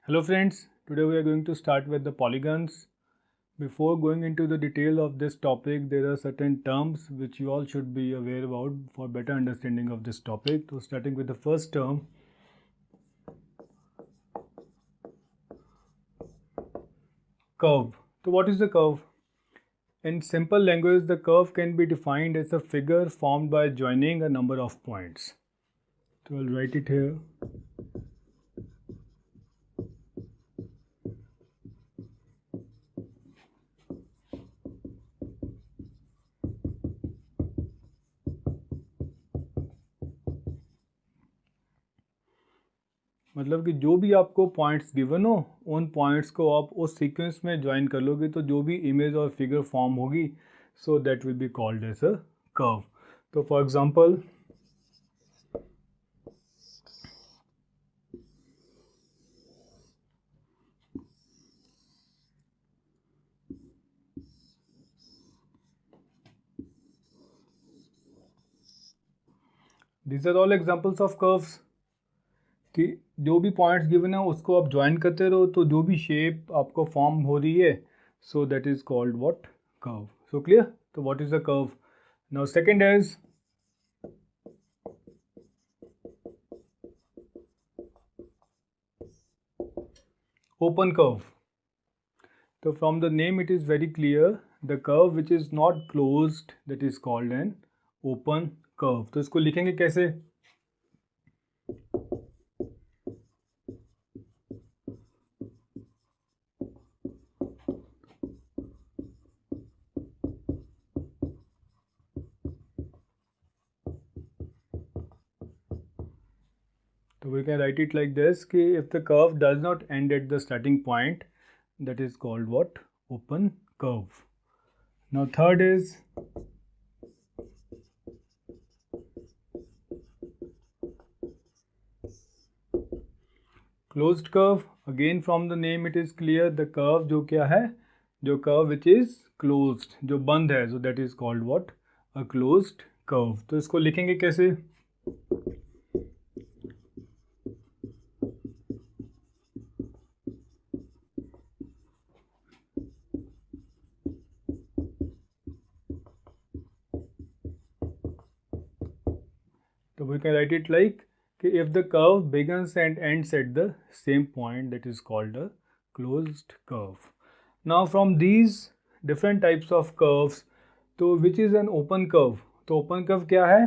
Hello friends, today we are going to start with the polygons. Before going into the detail of this topic, there are certain terms which you all should be aware about for better understanding of this topic. So starting with the first term, curve. So what is the curve? In simple language, the curve can be defined as a figure formed by joining a number of points. So I'll write it here. मतलब कि जो भी आपको points given हो उन points को आप उस सीक्वेंस में ज्वाइन कर लोगे तो जो भी इमेज और फिगर फॉर्म होगी so that will be called as a curve. तो for example these are all examples of curves कि जो भी पॉइंट्स गिवन है उसको आप ज्वाइन करते रहो तो जो भी शेप आपको फॉर्म हो रही है so that is called what curve. So clear. तो what is a curve. Now second is open curve. So from the name it is very clear, the curve which is not closed, that is called an open curve. तो इसको लिखेंगे कैसे. So we can write it like this कि if the curve does not end at the starting point, that is called what? Open curve. Now third is closed curve. Again from the name it is clear, the curve जो क्या है, जो curve which is closed, जो बंद है, so that is called what? A closed curve. तो इसको लिखेंगे कैसे. So we can write it like if the curve begins and ends at the same point, that is called a closed curve. Now from these different types of curves, तो which is an open curve. तो open curve क्या है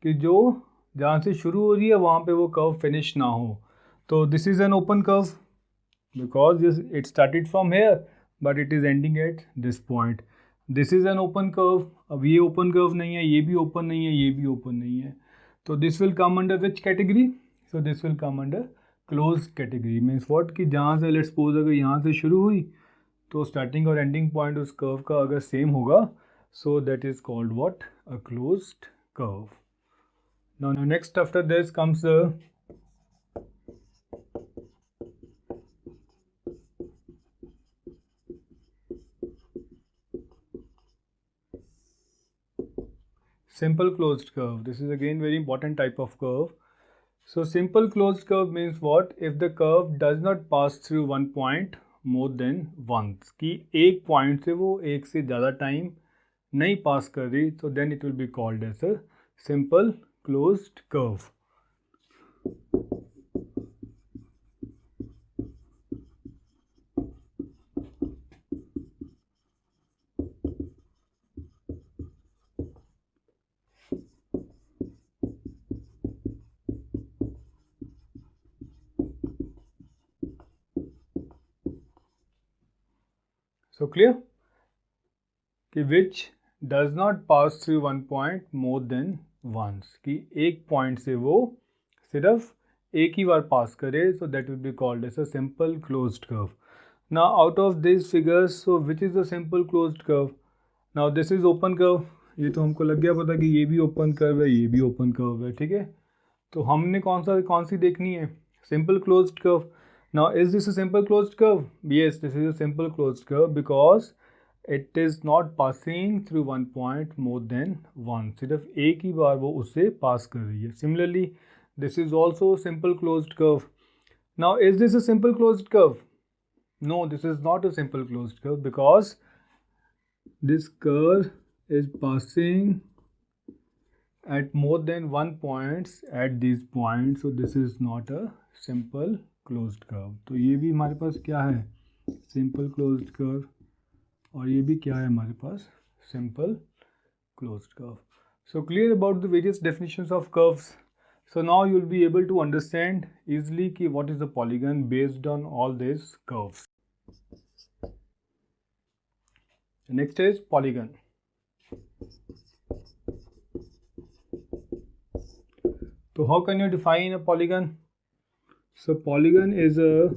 कि जो जहाँ से शुरू हो रही है वहाँ पे वो कर्व फिनिश ना हो. तो this is an open curve because it started from here but it is ending at this point. This is an open curve. अब ये open curve नहीं है, ये भी open नहीं है, ये भी open नहीं है. तो this will come under which category? So this will come under closed category. Means what कि जहाँ से let's suppose अगर यहाँ से शुरू हुई तो starting और ending point उस curve का अगर same होगा so that is called what? A closed curve. Now next after this comes the simple closed curve. This is again very important type of curve. So simple closed curve means what? If the curve does not pass through one point more than once. कि एक point से वो एक से ज़्यादा time नहीं pass कर रही तो then it will be called as a simple closed curve. So clear कि which does not pass through one point more than once. कि एक point से वो सिर्फ एक ही बार पास करे so that will be called as a simple closed curve. Now out of these figures, so which is the simple closed curve? Now this is open curve. ये तो हमको लग गया पता कि ये भी ओपन कर्व है, ये भी ओपन कर्व है, ठीक है. तो हमने कौन सी देखनी है. Simple closed curve. Now is this a simple closed curve? Yes, this is a simple closed curve because it is not passing through one point more than once. सिर्फ एक ही बार वो उससे पास कर रही है. Similarly, this is also a simple closed curve. Now, is this a simple closed curve? No, this is not a simple closed curve because this curve is passing at more than one points at these points, so this is not a simple closed curve. तो ये भी हमारे पास क्या है, simple closed curve, और ये भी क्या है हमारे पास, simple closed curve. So clear about the various definitions of curves. So now you will be able to understand easily कि what is the polygon based on all these curves. Next is polygon. So how can you define a polygon? So polygon is a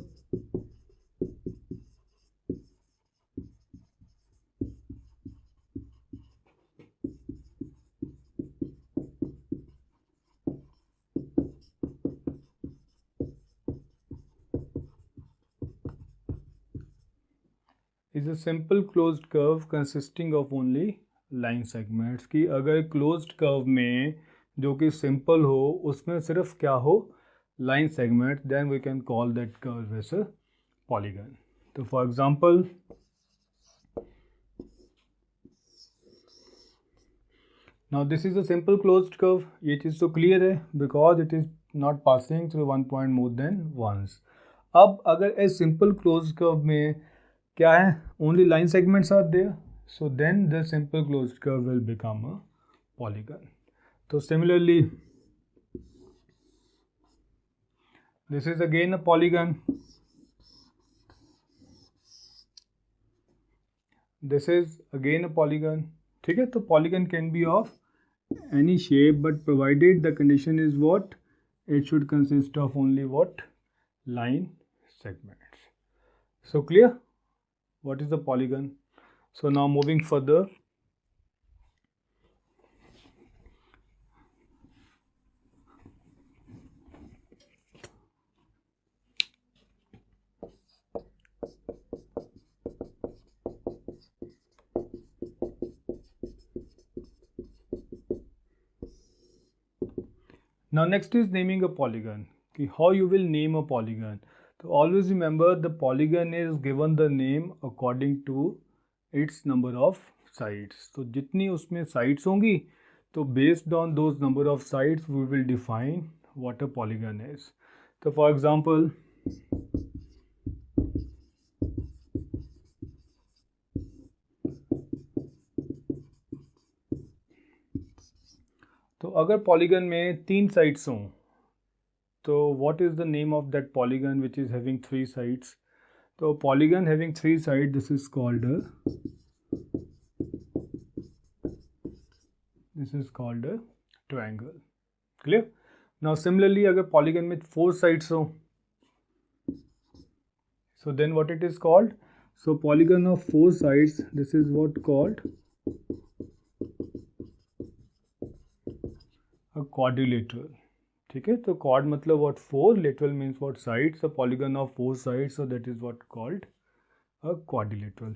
simple closed curve consisting of only line segments. कि अगर closed curve में जो कि simple हो उसमें सिर्फ क्या हो, line segment, then we can call that curve as a polygon. तो for example, now this is a simple closed curve. ये चीज़ तो clear है because it is not passing through one point more than once. अब अगर a simple closed curve में क्या है, only line segments are there, so then the simple closed curve will become a polygon. So similarly, this is again a polygon. This is again a polygon. ठीक है, तो polygon can be of any shape, but provided the condition is what, it should consist of only what, line segments. So clear what is the polygon? So now moving further, now next is naming a polygon. कि how you will name a polygon. So always remember the polygon is given the name according to its number of sides. तो जितनी उसमें sides होंगी तो based on those number of sides we will define what a polygon is. So for example, तो अगर polygon में 3 sides हों तो what is the name of that polygon which is having 3 sides? So polygon having 3 sides, this is called a triangle. Clear? Now similarly अगर polygon में 4 sides हो, so then what it is called? So polygon of 4 sides, this is what called a quadrilateral. ठीक है, तो quad मतलब what, 4, lateral means what, sides, so polygon of 4 sides, so that is what called a quadrilateral.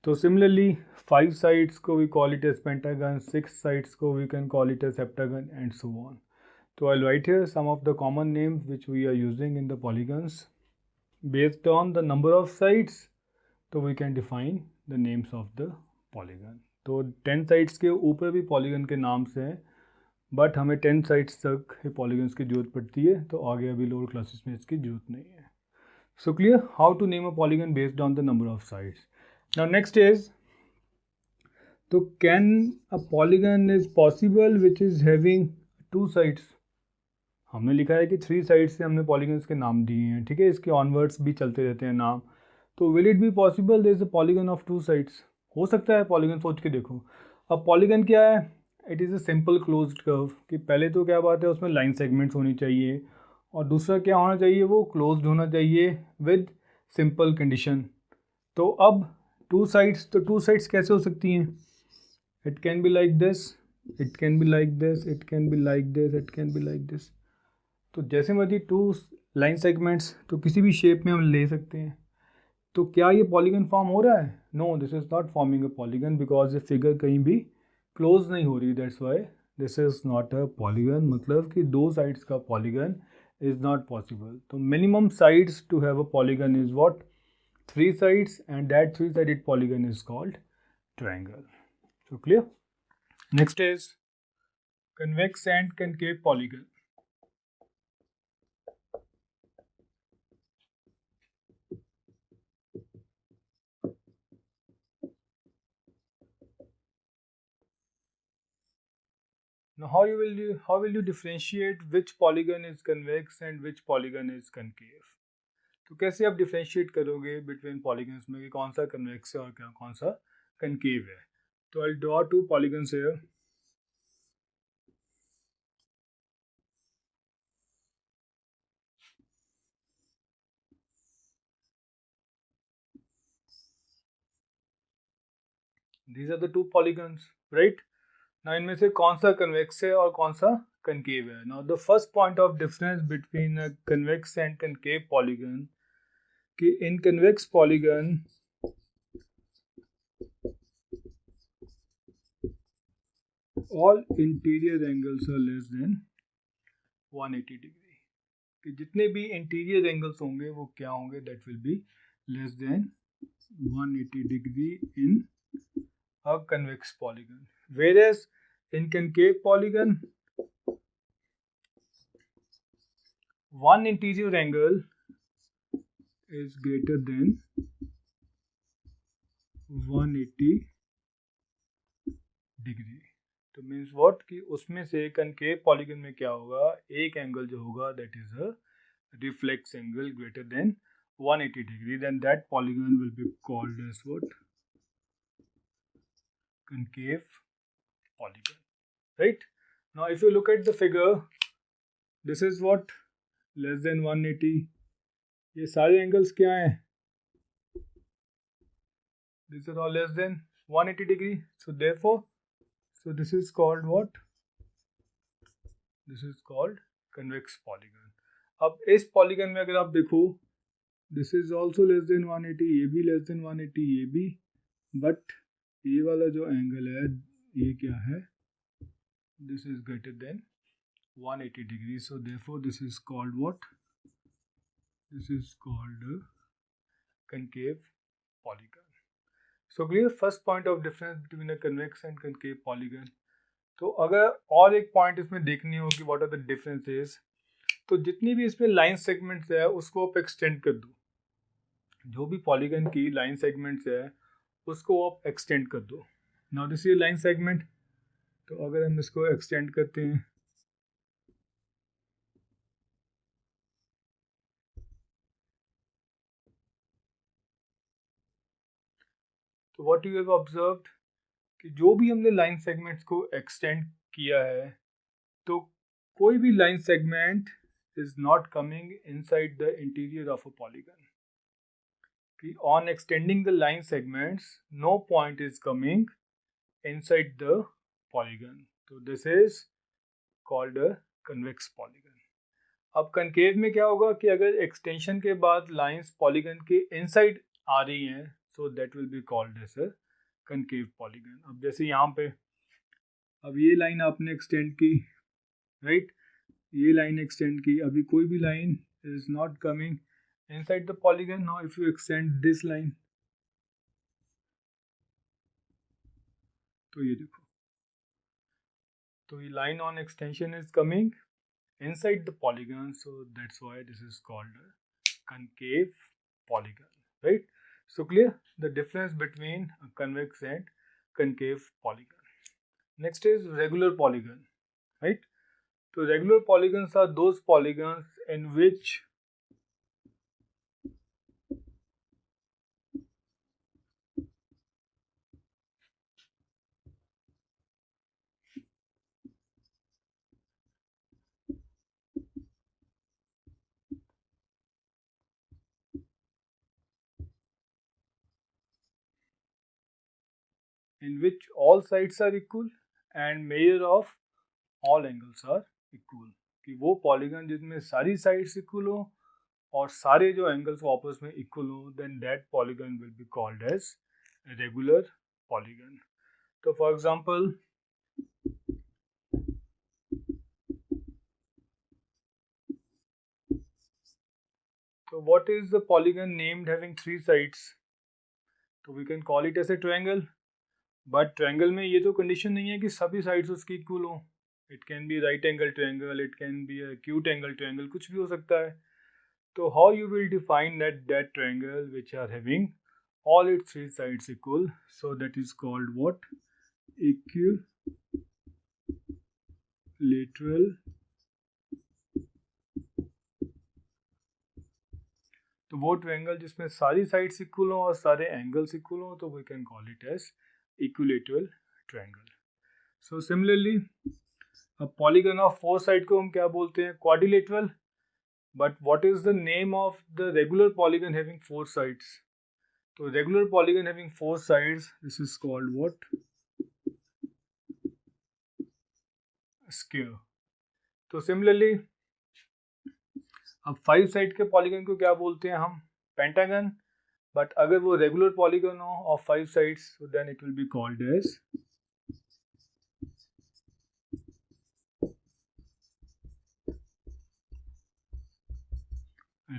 तो similarly 5 sides को we call it as pentagon, 6 sides को we can call it as heptagon, and so on. So I'll write here some of the common names which we are using in the polygons. Based on the number of sides, तो we can define the names of the polygon. तो 10 sides के ऊपर भी polygon के नाम से हैं, but हमें 10 साइड्स तक ये पॉलीगन्स की जरूरत पड़ती है, तो आगे अभी लोअर क्लासेस में इसकी जरूरत नहीं है. So clear how to name a polygon based on the number of sides. Now next is, तो can a polygon is possible which is having 2 sides. हमने लिखा है कि 3 साइड्स से हमने पॉलीगन्स के नाम दिए हैं, ठीक है, इसके ऑनवर्ड्स भी चलते रहते हैं नाम. तो will it be possible there is a polygon of 2 sides. हो सकता है पॉलीगन, सोच के देखो. अब पॉलीगन क्या है, it is a simple closed curve. कि पहले तो क्या बात है, उसमें लाइन सेगमेंट्स होनी चाहिए, और दूसरा क्या होना चाहिए, वो क्लोज्ड होना चाहिए विद सिंपल कंडीशन. तो अब 2 साइड्स, तो 2 साइड्स कैसे हो सकती हैं, it can be like this, it can be like this, it can be like this, it can be like this. तो जैसे मर्जी 2 लाइन सेगमेंट्स तो किसी भी शेप में हम ले सकते हैं. तो क्या ये पॉलीगन फॉर्म हो रहा है? No, this is not forming a polygon because ये फिगर कहीं भी क्लोज नहीं हो रही. That's why this is not a polygon. मतलब कि 2 साइड्स का polygon is not possible. So minimum sides to have a polygon is what? 3 sides, and that 3-sided polygon is called triangle. So clear? Next is convex and concave polygon. Now how will you differentiate which polygon is convex and which polygon is concave? तो कैसे आप differentiate करोगे between polygons में कि कौन सा convex है और कौन सा कनकेव है? तो I draw 2 polygons here. These are the 2 polygons, right? Now इनमें से कौन सा कन्वेक्स है और कौन सा concave है? Now the first point of difference between a convex and concave polygon कि in convex polygon all interior angles are less than 180 degree. कि जितने भी इंटीरियर एंगल्स होंगे वो क्या होंगे? That will be less than 180 degree in a convex polygon. Whereas in concave polygon, one interior angle is greater than 180 degree. तो means what कि उसमें से कनकेव पॉलीगन में क्या होगा? एक एंगल जो होगा that is a reflex angle greater than 180 degree. Then that polygon will be called as what? Concave polygon, right? Now if you look at the figure, this is what? Less than 180. ये सारे angles क्या हैं? These are all less than 180 degree. So therefore, so this is called what? This is called convex polygon. अब इस polygon में अगर आप देखो, this is also less than 180, ये भी less than 180, ये भी, but ये वाला जो एंगल है ये क्या है? This is greater than 180 degree. So therefore this is called what? This is called a concave polygon. So clear first point of difference between a convex and concave polygon. तो अगर और एक पॉइंट इसमें देखनी हो कि व्हाट आर द डिफरेंसेस, तो जितनी भी इसमें लाइन सेगमेंट्स है उसको आप एक्सटेंड कर दो. जो भी पॉलीगन की लाइन सेगमेंट्स है उसको आप एक्सटेंड कर दो. Now this is line segment. तो अगर हम इसको एक्सटेंड करते हैं तो व्हाट यू हैव ऑब्जर्व्ड कि जो भी हमने लाइन सेगमेंट्स को एक्सटेंड किया है तो कोई भी line segment is not coming inside the interior of a polygon. कि on extending the line segments no point is coming inside the polygon. तो this is called a convex polygon. अब concave में क्या होगा कि अगर एक्सटेंशन के बाद लाइंस पॉलीगन के इनसाइड आ रही हैं so that will be called as a concave polygon. अब जैसे यहाँ पे अब ये लाइन आपने एक्सटेंड की, राइट? ये लाइन एक्सटेंड की, अभी कोई भी line is not coming inside the polygon. Now if you extend this line तो ये देखो, तो ये line on extension is coming inside the polygon, so that's why this is called a concave polygon, right? So clear the difference between a convex and concave polygon. Next is regular polygon, right? So regular polygons are those polygons in which all sides are equal and measure of all angles are equal. कि वो polygon जिसमें सारी sides equal हो और सारे जो angles वो आपस में इक्वल हो, then that polygon will be called as regular polygon. तो फॉर एग्जांपल तो what is the polygon named having 3 sides? तो we can call it as a triangle. But triangle में ये तो कंडीशन नहीं है कि सभी साइड्स उसकी इक्वल हो. It can be right angle triangle, it can be acute angle triangle, कुछ भी हो सकता है. तो how you will define that triangle which are having all its 3 sides equal? So that is called what? Equilateral. तो वो triangle जिसमें सारी साइड्स इक्वल हो और सारे एंगल्स इक्वल हो, तो we can call it as equilateral triangle. So similarly a polygon of 4 side को हम क्या बोलते हैं? Quadrilateral. But what is the name of the regular polygon having 4 sides? तो regular polygon having 4 sides, this is called what? Square. तो similarly अब 5 side के polygon को क्या बोलते हैं हम? पेंटागन. बट अगर वो रेगुलर पॉलीगन हो of 5 sides, so then it will be called as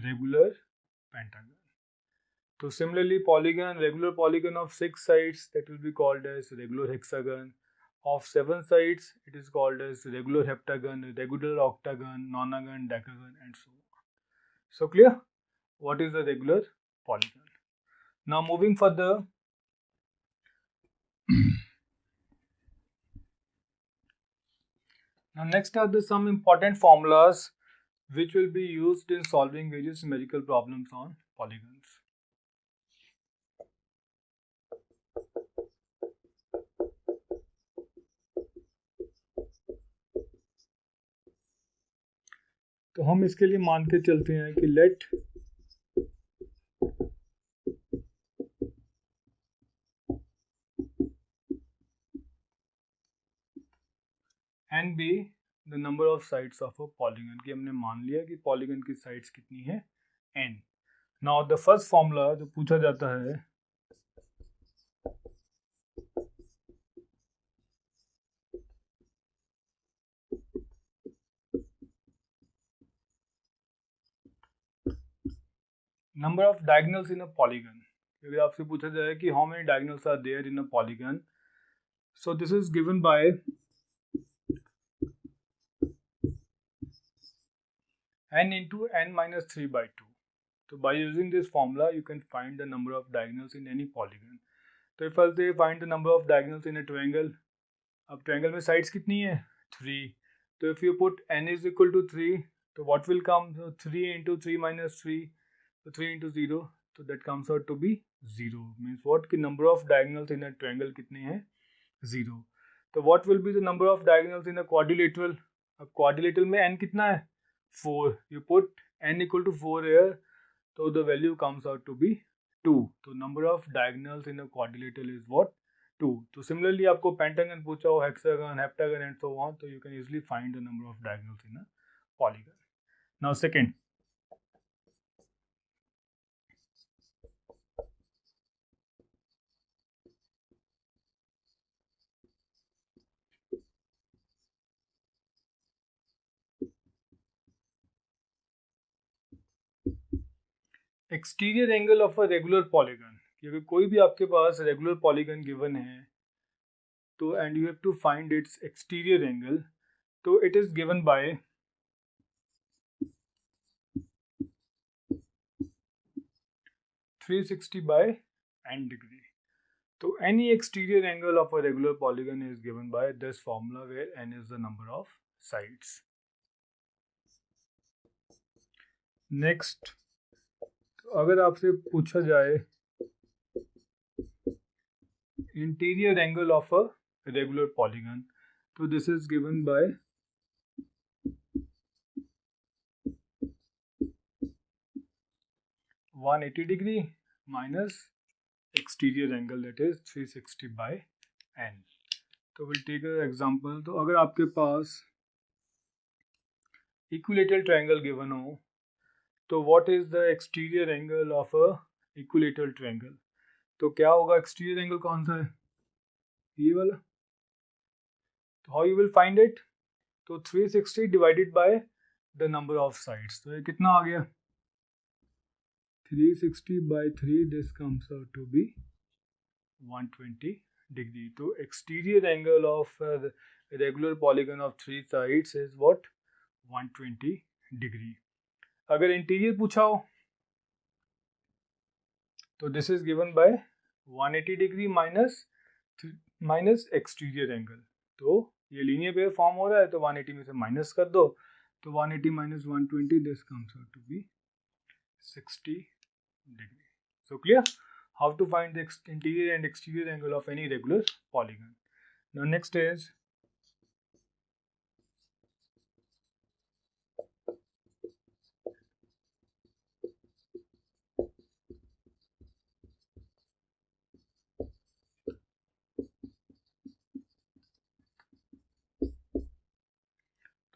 regular pentagon. So similarly polygon, regular polygon of 6 sides, that will be called as regular hexagon. Of 7 sides, it is called as regular heptagon, regular octagon, nonagon, decagon, and so on. So clear what is the regular polygon? Now moving further, now next are the some important formulas which will be used in solving various numerical problems on polygons. तो हम इसके लिए मान के चलते हैं कि late n be the number of sides of a polygon. कि हमने मान लिया कि पॉलीगन की साइड्स कितनी है? n. Now the first formula जो पूछा जाता है, number of diagonals in a polygon. अगर आपसे पूछा जाए कि how many diagonals are there in a polygon, so this is given by n into n minus 3 by 2. So by using this formula, you can find the number of diagonals in any polygon. तो if I say find the number of diagonals in a triangle, अब triangle में sides कितनी है? 3. तो if you put n is equal to 3, तो what will come? So 3 into 3 minus 3, so 3 into 0, so that comes out to be 0. Means what? कि number of diagonals in a triangle कितने हैं? 0. तो what will be the number of diagonals in a quadrilateral? अब quadrilateral में n कितना है? 4. You put n equal to 4 here, so the value comes out to be 2. So number of diagonals in a quadrilateral is what? 2. So similarly आपको pentagon पूछा हो, hexagon, heptagon and so on, so you can easily find the number of diagonals in a polygon. Now second, exterior angle of a regular polygon. कि अगर कोई भी आपके पास regular polygon given है, तो and you have to find its exterior angle, तो it is given by (360 by n degree. So any exterior angle of a regular polygon is given by this formula where n is the number of sides. Next, अगर आपसे पूछा जाए interior angle of a regular polygon, तो this is given by (180 degree minus exterior angle, that is 360 by n. तो we'll take an example. तो अगर आपके पास equilateral triangle given हो, तो what is the exterior angle of a equilateral triangle? तो क्या होगा? exterior angle कौन सा है? ये वाला. तो how you will find it? तो 360 divided by the number of sides. तो ये कितना आ गया? 360 by 3, this comes out to be 120 degree. तो exterior angle of a regular polygon of 3 sides is what? 120 degree. अगर इंटीरियर पूछा हो तो this is given bye 180 degree minus exterior angle. तो ये लीनियर वेव फॉर्म हो रहा है तो 180 में से माइनस कर दो तो 180 minus 120, this comes out to be 60 degree. So clear how to find the interior and exterior angle of any regular polygon. Now next is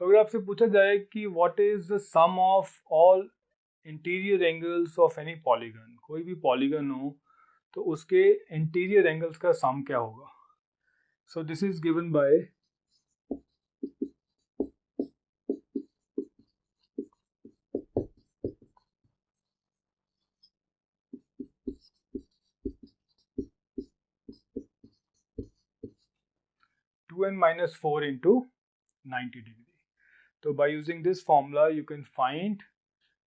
तो अगर आपसे पूछा जाए कि what is the sum of all interior angles of any polygon, कोई भी polygon हो तो उसके इंटीरियर एंगल्स का सम क्या होगा. So this is given by two n minus 4 into 90 degree. So by using this formula you can find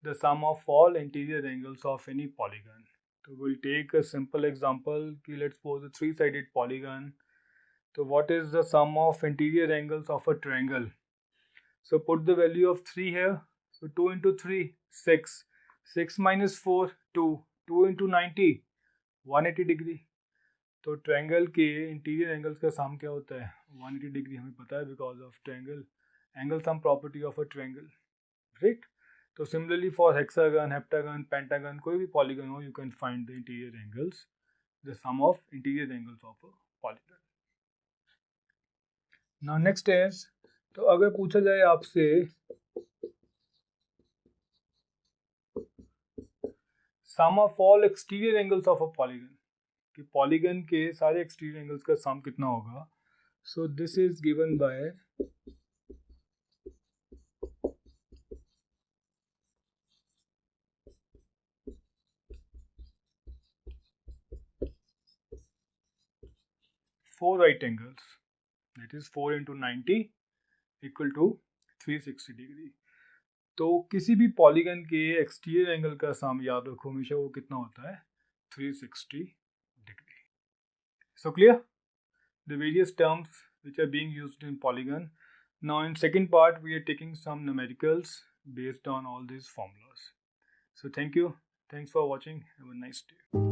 the sum of all interior angles of any polygon. So we'll take a simple example. Let's suppose a three-sided polygon. So what is the sum of interior angles of a triangle? So put the value of 3 here. So 2 into 3, 6. 6 minus 4, 2. 2 into 90, 180 degree. तो triangle के interior angles का sum क्या होता है? 180 degree हमें पता है because of triangle angle sum property of a triangle, right. तो similarly for hexagon, heptagon, pentagon, कोई भी पॉलीगन हो, you can find the interior angles, the sum of interior angles of a polygon. Now next is, तो अगर पूछा जाए आपसे sum of all exterior angles of a polygon, कि polygon के सारे एक्सटीरियर एंगल्स का सम कितना होगा. So this is given by four right angles, that is 4 into 90 equal to 360 degree. तो किसी भी पॉलीगन के एक्सटीरियर एंगल का सम याद रखो हमेशा वो कितना होता है, 360 degree. So clear the various terms which are being used in polygon. Now in second part we are taking some numericals based on all these formulas. So thank you, thanks for watching, have a nice day.